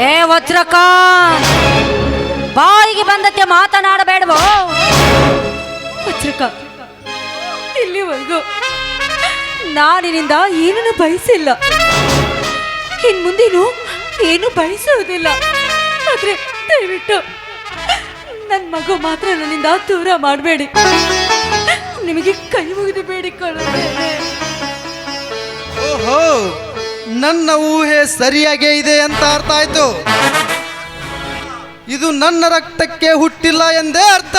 ಏ ವಜ್ರಕ, ಬಾಯಿಗೆ ಬಂದಕ್ಕೆ ಮಾತನಾಡಬೇಡವೋ? ವಜ್ರಕ, ಇಲ್ಲಿವರೆಗೂ ನಾನಿನಿಂದ ಏನನ್ನು ಬಯಸಿಲ್ಲ, ಇನ್ ಮುಂದೇನು ಏನು ಬಯಸುವುದಿಲ್ಲ. ಆದ್ರೆ ದಯವಿಟ್ಟು ನನ್ನ ಮಗು ಮಾತ್ರ ನನ್ನಿಂದ ದೂರ ಮಾಡಬೇಡಿ. ನಿಮಗೆ ಕೈ ಮುಗಿದು ಬೇಡಿಕೊಳ್ಳುತ್ತೇನೆ. ಓಹೋ, ನನ್ನ ಊಹೆ ಸರಿಯಾಗೇ ಇದೆ ಅಂತ ಅರ್ಥ ಆಯ್ತು. ಇದು ನನ್ನ ರಕ್ತಕ್ಕೆ ಹುಟ್ಟಿಲ್ಲ ಎಂದೇ ಅರ್ಥ.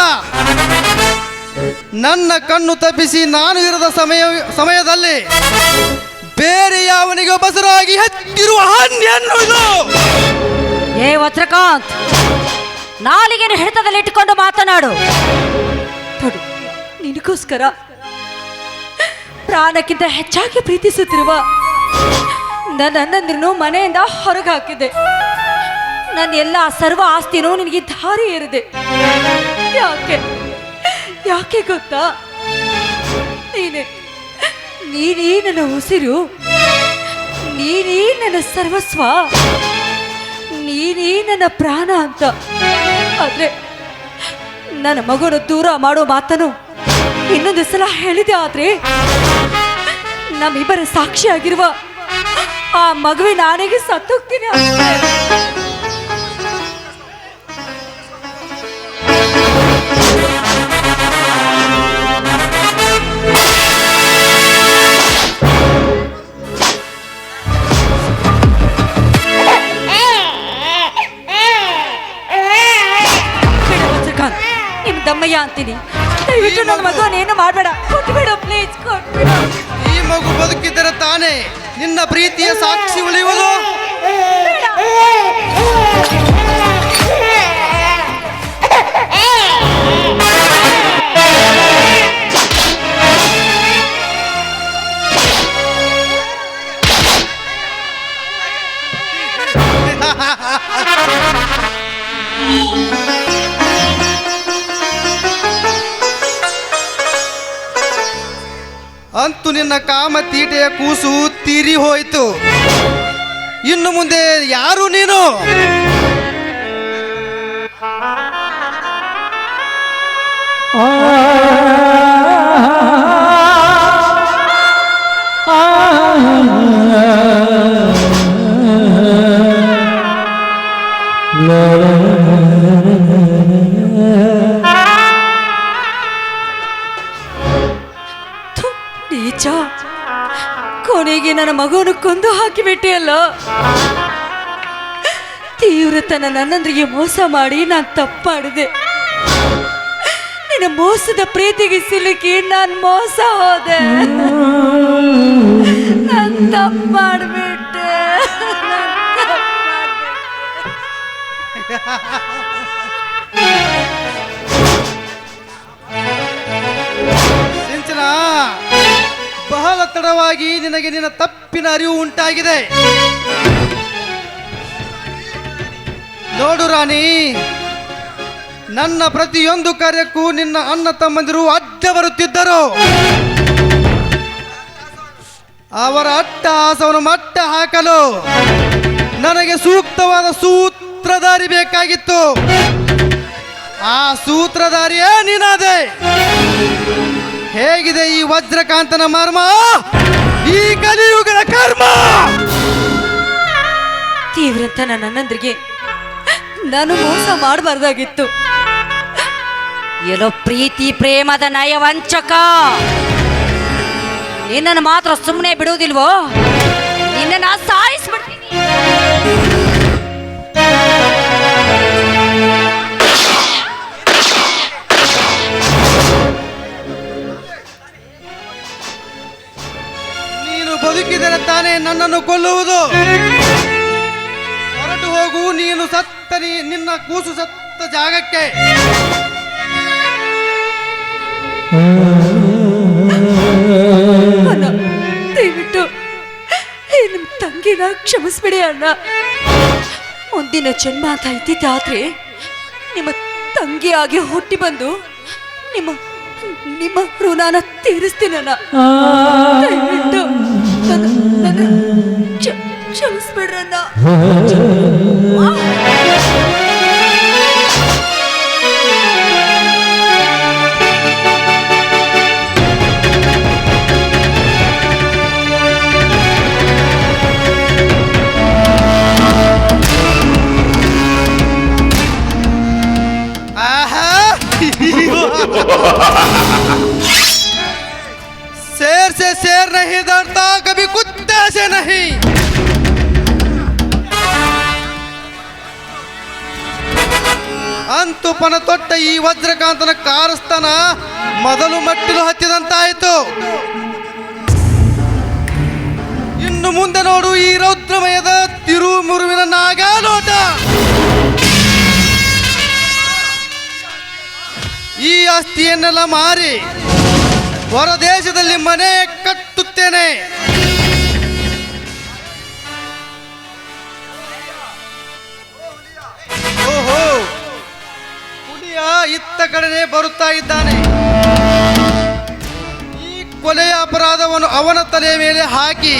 ನನ್ನ ಕಣ್ಣು ತಪ್ಪಿಸಿ ನಾನು ಇರದ ಸಮಯದಲ್ಲಿ ಬೇರೆ ಯಾವನಿಗೆ ಬಸರಾಗಿ ಹೆಚ್ಚಿರುವ ಹಾನಿ ಅನ್ನೋದು. ಏ ವಜ್ರಕಾಂತ್, ನಾಲಿಗೆನ ಹಿಡಿತದಲ್ಲಿ ಇಟ್ಟುಕೊಂಡು ಮಾತನಾಡು. ನೋಡು, ನಿನಗೋಸ್ಕರ ಪ್ರಾಣಕ್ಕಿಂತ ಹೆಚ್ಚಾಗಿ ಪ್ರೀತಿಸುತ್ತಿರುವ ನನ್ನ ಅಣ್ಣಂದಿರನ್ನು ಮನೆಯಿಂದ ಹೊರಗೆ ಹಾಕಿದೆ. ನನ್ನ ಎಲ್ಲ ಸರ್ವ ಆಸ್ತಿನೂ ನಿನಗೆ ದಾರಿ ಏರಿದೆ. ಯಾಕೆ ಯಾಕೆ ಗೊತ್ತಾ? ನೀನೇ ನನ್ನ ಉಸಿರು, ನೀನೇ ನನ್ನ ಸರ್ವಸ್ವ, ನೀನೇ ನನ್ನ ಪ್ರಾಣ ಅಂತ. ಆದ್ರೆ ನನ್ನ ಮಗನ ದೂರ ಮಾಡೋ ಮಾತನ್ನು ಇನ್ನೊಂದು ಸಲ ಹೇಳಿದೆ. ಆದ್ರೆ ನಮ್ಮಿಬ್ಬರ ಸಾಕ್ಷಿಯಾಗಿರುವ ಆ ಮಗುವಿನ ನಾನೆಗೆ ಸತ್ತೋಗ್ತೀನಿ ಅಷ್ಟೇ. ನಿಮ್ ದಮ್ಮಯ್ಯ ಅಂತೀನಿ, ದಯವಿಟ್ಟು ನನ್ನ ಮಗುವನ್ನೇನು ಮಾಡಬೇಡ. ಕೊಟ್ಬಿಡ ಪ್ಲೀಸ್, ಕೊಟ್ಬಿಡ. ಈ ಮಗು ಬದುಕಿದ್ದರೆ ತಾನೇ ನಿನ್ನ ಪ್ರೀತಿಯ ಸಾಕ್ಷಿ ಉಳಿಯುವುದು. ಅಂತೂ ನಿನ್ನ ಕಾಮ ತೀಟೆಯ ಕೂಸು ತೀರಿ ಹೋಯಿತು. ಇನ್ನು ಮುಂದೆ ಯಾರು ನೀನು? ನೀಚ, ಕೊನೆಗೆ ನನ್ನ ಮಗುವನ್ನು ಕೊಂದು ಹಾಕಿಬಿಟ್ಟೆಯಲ್ಲ. ತೀವ್ರತನ ನನ್ನಂದ್ರಿಗೆ ಮೋಸ ಮಾಡಿ ನಾನು ತಪ್ಪಾಡಿದೆ. ನಿನ್ನ ಮೋಸದ ಪ್ರೀತಿಗೆ ಸಿಲುಕಿ ನಾನು ಮೋಸ ಹೋದೆ. ನಾನು ತಪ್ಪು ಮಾಡಿಬಿಟ್ಟೆ. ಸಿಂಚನ, ಬಹಳ ತಡವಾಗಿ ನಿನಗೆ ನಿನ್ನ ತಪ್ಪಿನ ಅರಿವು ಉಂಟಾಗಿದೆ. ನೋಡು ರಾಣಿ, ನನ್ನ ಪ್ರತಿಯೊಂದು ಕಾರ್ಯಕ್ಕೂ ನಿನ್ನ ಅಣ್ಣ ತಮ್ಮಂದಿರು ಅಡ್ಡ ಬರುತ್ತಿದ್ದರು. ಅವರ ಅಟ್ಟಹಾಸವನ್ನು ಮಟ್ಟ ಹಾಕಲು ನನಗೆ ಸೂಕ್ತವಾದ ಸೂತ್ರಧಾರಿ ಬೇಕಾಗಿತ್ತು. ಆ ಸೂತ್ರಧಾರಿಯೇ ನೀನಾದೆ. ಹೇಗಿದೆ ಈ ವಜ್ರಕಾಂತನ ಮರ್ಮ, ಈ ಕಲಿಯುಗದ ಕರ್ಮ? ತೀವ್ರತನ ನನ್ನಂದ್ರಿಗೆ ನಾನು ಮೋಸ ಮಾಡಬಾರ್ದಾಗಿತ್ತು. ಎಲ್ಲೋ ಪ್ರೀತಿ ಪ್ರೇಮದ ನಯವಂಚಕ, ನಿನ್ನನ್ನು ಮಾತ್ರ ಸುಮ್ಮನೆ ಬಿಡುವುದಿಲ್ವೋ? ನಿನ್ನನ್ನು ಸಾಯಿಸ್ಬಿಡ್ತೀನಿ. ನೀನು ಬದುಕಿದರೆ ತಾನೇ ನನ್ನನ್ನು ಕೊಲ್ಲುವುದು. ಹೊರಟು ಹೋಗು, ನೀನು ಸತ್ತ ನಿನ್ನ ಕೂಸು ಸತ್ತ ಜಾಗಕ್ಕೆ. ಅಣ್ಣ, ದಯವಿಟ್ಟು ನಿಮ್ಮ ತಂಗಿನ ಕ್ಷಮಿಸ್ಬಿಡಿ ಅಣ್ಣ. ಮುಂದಿನ ಜನ್ಮ ಅಂತ ಇದ್ದಿದ್ದಾದ್ರೆ ನಿಮ್ಮ ತಂಗಿಯಾಗಿ ಹುಟ್ಟಿ ಬಂದು ನಿಮ್ಮ ನಿಮ್ಮ ಋಣನ ತೀರಿಸ್ತೀನಣ್ಣ. ದಯವಿಟ್ಟು ಕ್ಷಮಿಸ್ಬಿಡ್ರಣ್ಣ. ಅಂತು ಪನ ತೊಟ್ಟ ಈ ವಜ್ರಕಾಂತನ ಕಾರಸ್ಥಾನ ಮೊದಲು ಮಟ್ಟಿಲು ಹತ್ತಿದಂತಾಯಿತು. ಇನ್ನು ಮುಂದೆ ನೋಡು ಈ ರೌದ್ರಮಯದ ತಿರುಮುರುವಿನ ನಾಗಾಲೋಟ. ಈ ಆಸ್ತಿಯನ್ನೆಲ್ಲ ಮಾರಿ ಹೊರದೇಶದಲ್ಲಿ ಮನೆ ಕಟ್ಟುತ್ತೇನೆ. ಓಹೋ, ಹುಲಿಯ ಇತ್ತ ಕಡೆನೆ ಬರುತ್ತಾ ಇದ್ದಾನೆ. ಈ ಕೊಲೆಯ ಅಪರಾಧವನ್ನು ಅವನ ತಲೆಯ ಮೇಲೆ ಹಾಕಿ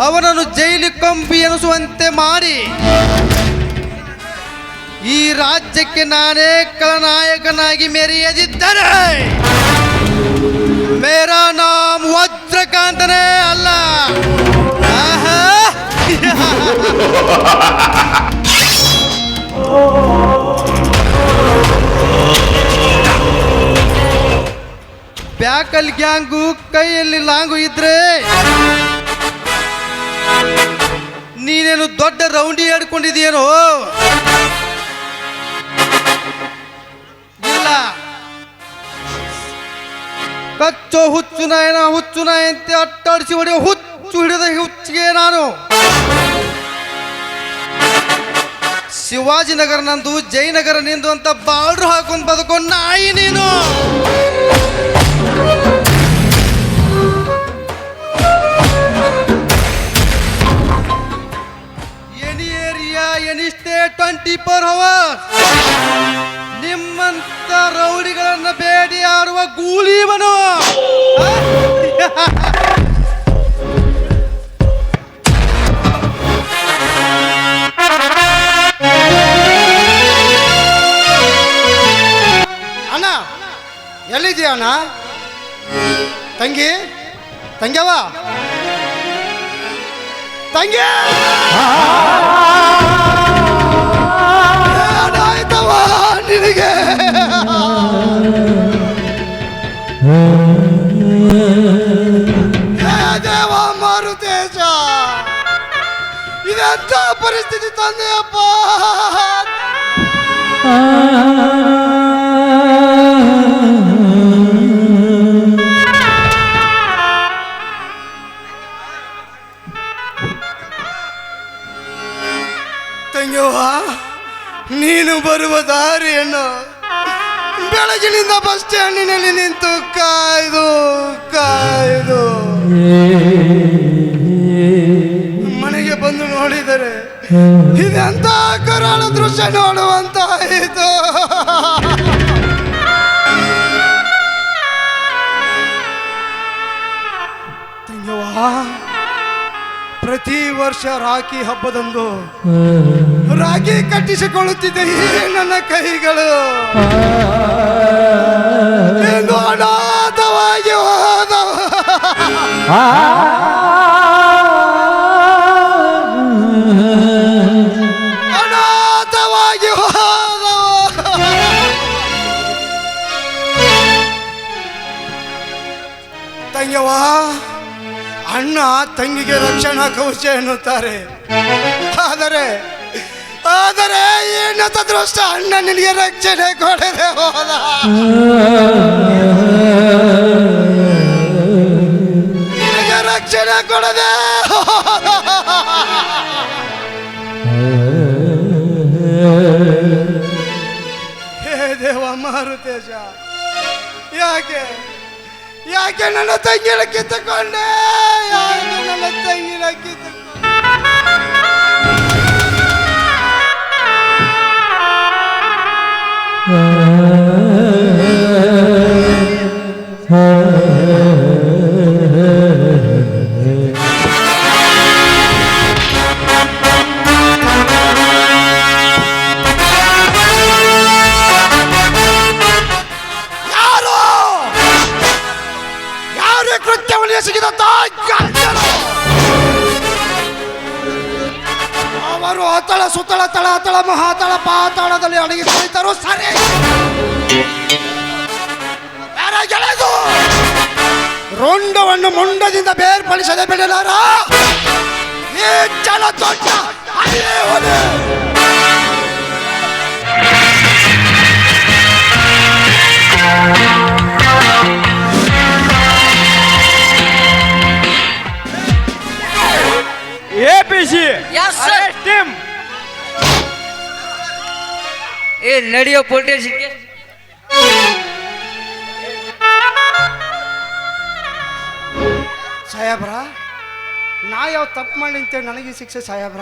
ಅವನನ್ನು ಜೈಲು ಕಂಬಿ ಎನಿಸುವಂತೆ ಮಾಡಿ ಈ ರಾಜ್ಯಕ್ಕೆ ನಾನೇ ಖಳನಾಯಕನಾಗಿ ಮೆರೆಯದಿದ್ದರೆ ಮೇರಾ ನಾಮ್ ವಜ್ರಕಾಂತನೇ ಅಲ್ಲ. ಆಹಾ ಬ್ಯಾಕಲ್ ಗ್ಯಾಂಗು ಕೈಯಲ್ಲಿ ಲಾಂಗು ಇದ್ರೆ ನೀನೇನು ದೊಡ್ಡ ರೌಂಡಿ ಹಿಡ್ಕೊಂಡಿದೆಯೇನೋ? ಇಲ್ಲ, ಕಚ್ಚೋ ಹುಚ್ಚು ನಾಯನ ಹುಚ್ಚು ನಾಯಂತೆ ಅಟ್ಟಾಡಿಸಿ ಹೊಡೆಯೋ ಹುಚ್ಚು ಹಿಡಿದ ಹುಚ್ಚಿಗೆ ನಾನು. ಶಿವಾಜಿನಗರ ನಂದು, ಜಯನಗರ ನಿಂದು ಅಂತ ಬಾರ್ಡ್ರ್ ಹಾಕೊಂಡು ಬದುಕೊಂಡು ನಾಯಿ ನೀನು. Any area any state 24 hours ನಿಮ್ಮಂತ ರೌಡಿಗಳನ್ನ ಬೇಡಿಯಾಡುವ ಗೂಳಿವನು. ಅಣ್ಣ ಎಲ್ಲಿದೆಯಾ ಅಣ್ಣ? ತಂಗಿ, ತಂಗ್ಯವ, ತಂಗಿ ಆಯ್ತವ ನಿನಗೆ. ದೇವ ಮಾರುತೇಶ, ಇದೆಂತ ಪರಿಸ್ಥಿತಿ ತಂದೆಯಪ್ಪ. ತಂಗ್ಯವ್ವ, ನೀನು ಬರುವ ದಾರಿಯನ್ನು ಬೆಳಗಿನಿಂದ ಬಸ್ ಸ್ಟ್ಯಾಂಡಿನಲ್ಲಿ ನಿಂತು ಕಾಯ್ದು ಕಾಯ್ದು ಮನೆಗೆ ಬಂದು ನೋಡಿದರೆ ಇದೆಂತ ಕರಾಳ ದೃಶ್ಯ ನೋಡುವಂತಾಯಿತು. ತಂಗ್ಯವ್ವ, ಪ್ರತಿ ವರ್ಷ ರಾಖಿ ಹಬ್ಬದಂದು ರಾಖಿ ಕಟ್ಟಿಸಿಕೊಳ್ಳುತ್ತಿದ್ದ ಈ ನನ್ನ ಕೈಗಳು ಎಂದು ಅನಾಥವಾಗಿ ಹೋದವು. ಅನಾಥವಾಗಿ ಹೋದವು. ತಂಗ್ಯವ್ವ, ಅಣ್ಣ ತಂಗಿಗೆ ರಕ್ಷಣಾ ಕವಚ ಎನ್ನುತ್ತಾರೆ. ಆದರೆ ಆದರೆ ಏನಂತ ದೃಷ್ಟ ಅಣ್ಣ ನಿನಗೆ ರಕ್ಷಣೆ ಕೊಡದೆ ಹೋದ. ನಿನಗೆ ರಕ್ಷಣೆ ಕೊಡದೆ ಹೋದ. ಹೇ ದೇವ ಮಾರುತೇಶ, ಯಾಕೆ ಯಾಕೆ ನನ್ನ ತಂಗಿನ ಕಿತ್ತುಕೊಂಡೆ? ಯಾಕೆ ನನ್ನ ತಂಗಿನ ಕಿತ್ತುಕೊಂಡೆ? ಕೃತ್ಯವನ್ನು ಎಸಗಿದಂತ ಅವರು ಅತಳ ಸುತ್ತಳ ತಳಾತಳ ಮಹಾತಳ ಪಾತಾಳದಲ್ಲಿ ಅಡಗಿ ಕುಳಿತರು. ಸರಿ, ಗೆಳೆದು ರುಂಡವನ್ನು ಮುಂಡದಿಂದ ಬೇರ್ಪಡಿಸದೆ ಬಿಡಲಾರ ಈ ಚಲ ದೊಡ್ಡ APC Yes, sir. ಟೀಮ್ ಏ ನಡೆಯೋ ಪೊಲಿಟಿಷನ್ ಸಾಹೇಬ್ರ ನಾ ಯಾವ ತಪ್ಪು ಮಾಡಿ ಅಂತೇಳಿ ನನಗೆ ಶಿಕ್ಷೆ ಸಾಹೇಬ್ರ.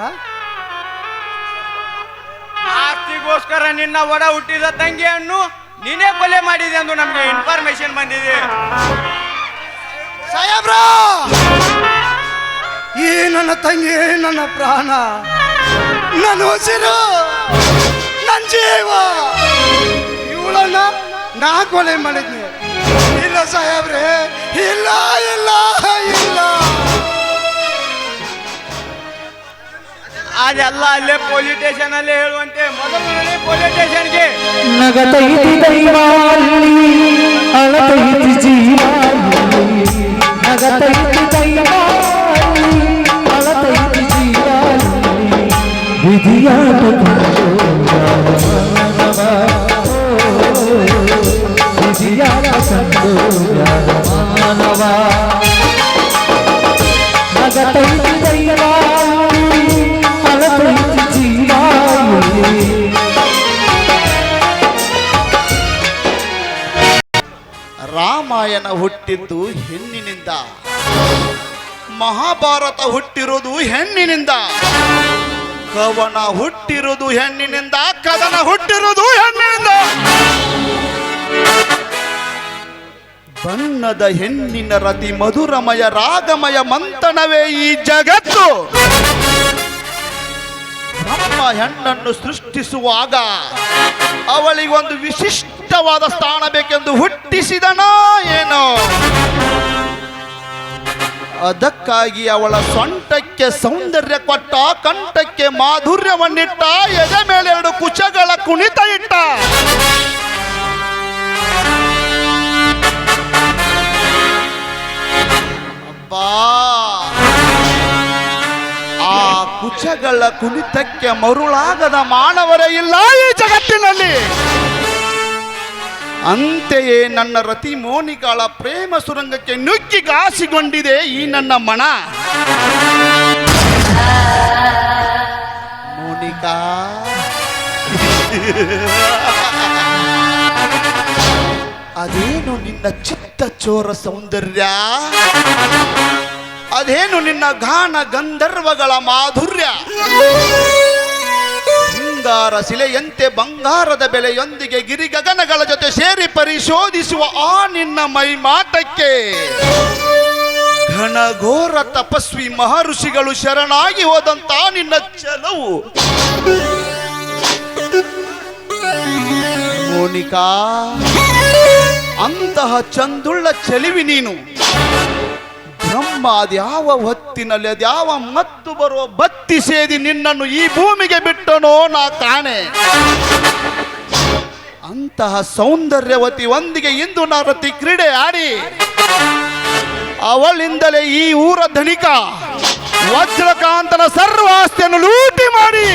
ಆಸ್ತಿಗೋಸ್ಕರ ನಿನ್ನ ಒಡ ಹುಟ್ಟಿದ ತಂಗಿಯನ್ನು ನೀನೇ ಕೊಲೆ ಮಾಡಿದೆ ಎಂದು ನಮಗೆ ಇನ್ಫಾರ್ಮೇಶನ್ ಬಂದಿದೆ. ಸಾಹೇಬ್ರ ಈ ನನ್ನ ತಂಗಿ ನನ್ನ ಪ್ರಾಣ, ನನ್ನ ಉಸಿರು, ನನ್ನ ಜೀವ, ಇವಳನ್ನ ನಾ ಕೊಲೆ ಮಾಡಿದ್ನಿ. ಇಲ್ಲ ಸಾಹೇಬ್ರೆ, ಇಲ್ಲ ಇಲ್ಲ ಇಲ್ಲ. ಅದೆಲ್ಲ ಅಲ್ಲೇ ಪೊಲೀಸ್ ಸ್ಟೇಷನ್ ಅಲ್ಲೇ ಹೇಳುವಂತೆ ಮೊದಲು ಪೊಲೀಸ್ ಸ್ಟೇಷನ್ಗೆ. ನಗತೈತಿ ದೈವಾಲಿ ಅಳತೈತಿ ಜೀವಾಲಿ ನಗತೈತಿ ದೈವಾಲಿ ಅಳತೈತಿ ಜೀವಾಲಿ ವಿಧಿಯಾಟ ವಿಧಿಯಾಟ ಮಾನವ ನಗತೈತಿ ದೈವಾಲಿ ಅಳತೈತಿ ಜೀವಾಲಿ. ರಾಮಾಯಣ ಹುಟ್ಟಿದ್ದು ಹೆಣ್ಣಿನಿಂದ, ಮಹಾಭಾರತ ಹುಟ್ಟಿರುವುದು ಹೆಣ್ಣಿನಿಂದ, ಕವನ ಹುಟ್ಟಿರುವುದು ಹೆಣ್ಣಿನಿಂದ, ಕದನ ಹುಟ್ಟಿರುವುದು ಹೆಣ್ಣಿನಿಂದ. ಬಣ್ಣದ ಹೆಣ್ಣಿನ ರತಿ ಮಧುರಮಯ ರಾಗಮಯ ಮಂಥನವೇ ಈ ಜಗತ್ತು. ನಮ್ಮ ಹೆಣ್ಣನ್ನು ಸೃಷ್ಟಿಸುವಾಗ ಅವಳಿಗೊಂದು ವಿಶಿಷ್ಟವಾದ ಸ್ಥಾನ ಬೇಕೆಂದು ಹುಟ್ಟಿಸಿದನೋ ಏನೋ. ಅದಕ್ಕಾಗಿ ಅವಳ ಸೊಂಟಕ್ಕೆ ಸೌಂದರ್ಯ ಕೊಟ್ಟ, ಕಂಠಕ್ಕೆ ಮಾಧುರ್ಯವನ್ನಿಟ್ಟ, ಎದೆ ಮೇಲೆ 2 ಕುಚಗಳ ಕುಣಿತ ಇಟ್ಟ. ಅಬ್ಬಾ, ಆ ಕುಚಗಳ ಕುಣಿತಕ್ಕೆ ಮರುಳಾಗದ ಮಾನವರೇ ಇಲ್ಲ ಈ ಜಗತ್ತಿನಲ್ಲಿ. ಅಂತೆಯೇ ನನ್ನ ರತಿ ಮೋನಿಕಾಳ ಪ್ರೇಮ ಸುರಂಗಕ್ಕೆ ನುಗ್ಗಿ ಘಾಸಿಗೊಂಡಿದೆ ಈ ನನ್ನ ಮನ. ಮೋನಿಕಾ, ಅದೇನು ನಿನ್ನ ಚಿತ್ತ ಚೋರ ಸೌಂದರ್ಯ, ಅದೇನು ನಿನ್ನ ಗಾನ ಗಂಧರ್ವಗಳ ಮಾಧುರ್ಯ. ಸಿಂಗಾರ ಶಿಲೆಯಂತೆ ಬಂಗಾರದ ಬೆಲೆಯೊಂದಿಗೆ ಗಿರಿಗಗನಗಳ ಜೊತೆ ಸೇರಿ ಪರಿಶೋಧಿಸುವ ಆ ನಿನ್ನ ಮೈ ಮಾಟಕ್ಕೆ ಘನಘೋರ ತಪಸ್ವಿ ಮಹರ್ಷಿಗಳು ಶರಣಾಗಿ ಹೋದಂತ ನಿನ್ನ ಛಲವು. ಮೋನಿಕಾ, ಅಂತಹ ಚಂದುಳ್ಳ ಚೆಲಿವಿ ನೀನು. ಬ್ರಹ್ಮ ಅದ್ಯಾವ ಹೊತ್ತಿನಲ್ಲಿ ಅದ್ಯಾವ ಮತ್ತು ಬರುವ ಬತ್ತಿ ಸೇದಿ ನಿನ್ನನ್ನು ಈ ಭೂಮಿಗೆ ಬಿಟ್ಟನೋ ನಾ ಕಾಣೆ. ಅಂತಹ ಸೌಂದರ್ಯವತಿ ಒಂದಿಗೆ ಇಂದು ನಾ ರತಿ ಕ್ರೀಡೆ ಆಡಿ ಅವಳಿಂದಲೇ ಈ ಊರ ಧನಿಕ ವಜ್ರಕಾಂತನ ಸರ್ವ ಆಸ್ತಿಯನ್ನು ಲೂಟಿ ಮಾಡಿ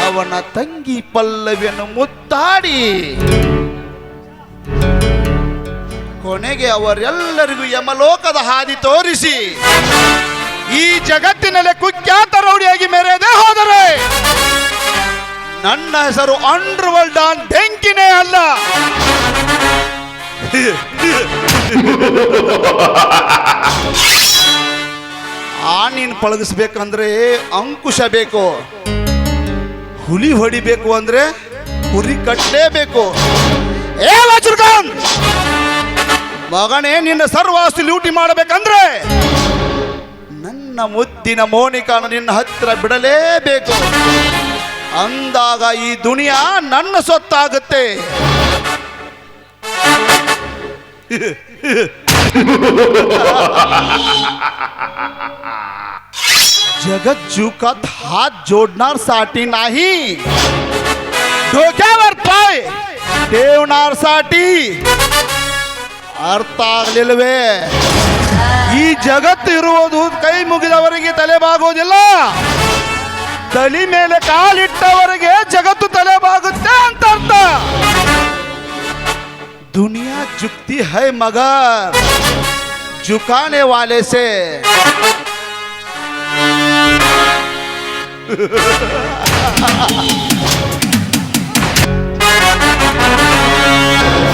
ಅವನ ತಂಗಿ ಪಲ್ಲವಿಯನ್ನು ಮುತ್ತಾಡಿ ಕೊನೆಗೆ ಅವರೆಲ್ಲರಿಗೂ ಯಮಲೋಕದ ಹಾದಿ ತೋರಿಸಿ ಈ ಜಗತ್ತಿನಲ್ಲಿ ಕುಖ್ಯಾತ ರೌಡಿಯಾಗಿ ಮೆರೆದೇ ಹೋದರೆ ನನ್ನ ಹೆಸರು ಅಂಡರ್ವರ್ಲ್ಡ್ ಡಾನ್ ಬೆಂಕಿನೇ ಅಲ್ಲ. ಆನೀನ್ ಪಳಗಿಸ್ಬೇಕಂದ್ರೆ ಅಂಕುಶ ಬೇಕು, ಹುಲಿ ಹೊಡಿಬೇಕು ಅಂದ್ರೆ ಹುರಿ ಕಟ್ಟಲೇಬೇಕು. ಏ ವಜ್ರಕಾಂತ್, ಮಗನೇ, ನಿನ್ನ ಸರ್ವಾಸ್ತಿ ಲೂಟಿ ಮಾಡಬೇಕಂದ್ರೆ ನನ್ನ ಮುದ್ದಿನ ಮೋನಿಕಾನ ನಿನ್ನ ಹತ್ತಿರ ಬಿಡಲೇಬೇಕು. ಅಂದಾಗ ಈ ದುನಿಯಾ ನನ್ನ ಸೊತ್ತಾಗುತ್ತೆ. जगत झुकत हात जोडणार साठी नाही, डोक्यावर पाय ठेवणार साठी. ಅರ್ಥ ಆಗ್ಲಿಲ್ವೇ? ಈ ಜಗತ್ತು ಇರುವುದು ಕೈ ಮುಗಿದವರಿಗೆ ತಲೆ ಬಾಗೋದಿಲ್ಲ, ತಲೆ ಮೇಲೆ ಕಾಲಿಟ್ಟವರಿಗೆ ಜಗತ್ತು ತಲೆ ಬಾಗುತ್ತೆ ಅಂತ ಅರ್ಥ. दुनिया झुकती है मगर झुकाने वाले से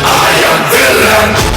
I am villain.